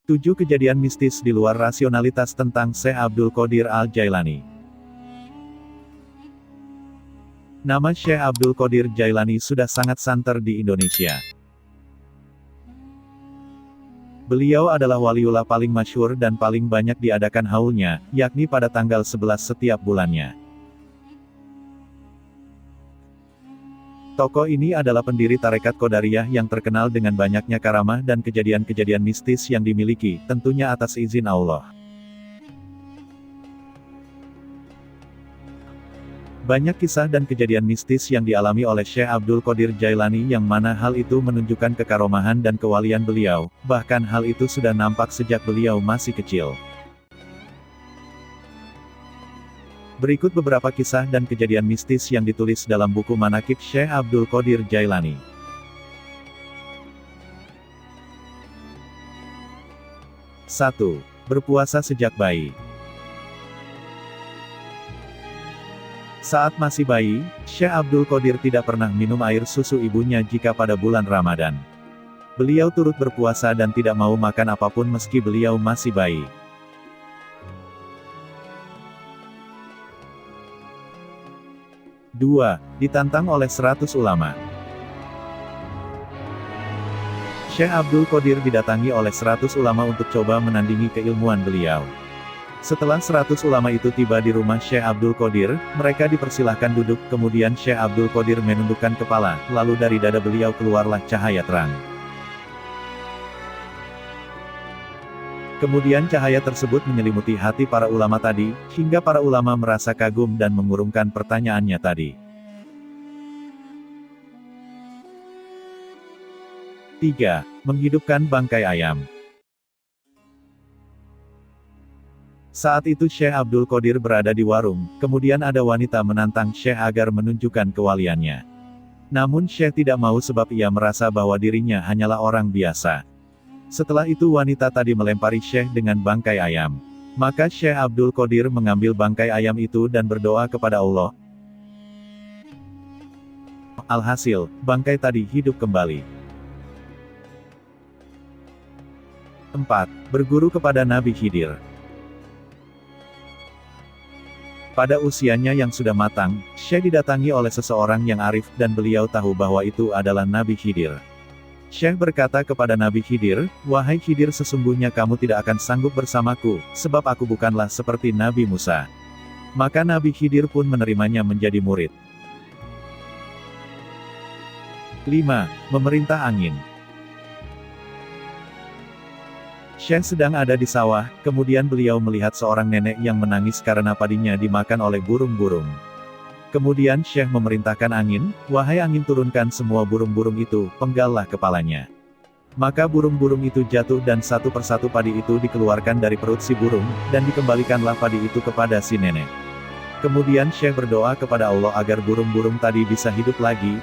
7 kejadian mistis di luar rasionalitas tentang Syekh Abdul Qadir Al-Jailani. Nama Syekh Abdul Qadir Jailani sudah sangat santer di Indonesia. Beliau adalah waliullah paling masyhur dan paling banyak diadakan haulnya, yakni pada tanggal 11 setiap bulannya. Tokoh ini adalah pendiri tarekat Qadariyah yang terkenal dengan banyaknya karamah dan kejadian-kejadian mistis yang dimiliki, tentunya atas izin Allah. Banyak kisah dan kejadian mistis yang dialami oleh Syekh Abdul Qadir Jailani yang mana hal itu menunjukkan kekaromahan dan kewalian beliau, bahkan hal itu sudah nampak sejak beliau masih kecil. Berikut beberapa kisah dan kejadian mistis yang ditulis dalam buku Manaqib Syekh Abdul Qadir Jailani. 1. Berpuasa sejak bayi. Saat masih bayi, Syekh Abdul Qadir tidak pernah minum air susu ibunya jika pada bulan Ramadan. Beliau turut berpuasa dan tidak mau makan apapun meski beliau masih bayi. 2. Ditantang oleh 100 ulama. Syekh Abdul Qadir didatangi oleh 100 ulama untuk coba menandingi keilmuan beliau. Setelah 100 ulama itu tiba di rumah Syekh Abdul Qadir, mereka dipersilahkan duduk, kemudian Syekh Abdul Qadir menundukkan kepala, lalu dari dada beliau keluarlah cahaya terang. Kemudian cahaya tersebut menyelimuti hati para ulama tadi, hingga para ulama merasa kagum dan mengurungkan pertanyaannya tadi. 3. Menghidupkan bangkai ayam. Saat itu Syekh Abdul Qadir berada di warung, kemudian ada wanita menantang Syekh agar menunjukkan kewaliannya. Namun Syekh tidak mau sebab ia merasa bahwa dirinya hanyalah orang biasa. Setelah itu wanita tadi melempari Syekh dengan bangkai ayam. Maka Syekh Abdul Qadir mengambil bangkai ayam itu dan berdoa kepada Allah. Alhasil, bangkai tadi hidup kembali. 4. Berguru kepada Nabi Khidir. Pada usianya yang sudah matang, Syekh didatangi oleh seseorang yang arif dan beliau tahu bahwa itu adalah Nabi Khidir. Syekh berkata kepada Nabi Khidir, "Wahai Khidir, sesungguhnya kamu tidak akan sanggup bersamaku, sebab aku bukanlah seperti Nabi Musa." Maka Nabi Khidir pun menerimanya menjadi murid. 5. Memerintah angin. Syekh sedang ada di sawah, kemudian beliau melihat seorang nenek yang menangis karena padinya dimakan oleh burung-burung. Kemudian Syekh memerintahkan angin, "Wahai angin, turunkan semua burung-burung itu, penggallah kepalanya." Maka burung-burung itu jatuh dan satu persatu padi itu dikeluarkan dari perut si burung, dan dikembalikanlah padi itu kepada si nenek. Kemudian Syekh berdoa kepada Allah agar burung-burung tadi bisa hidup lagi,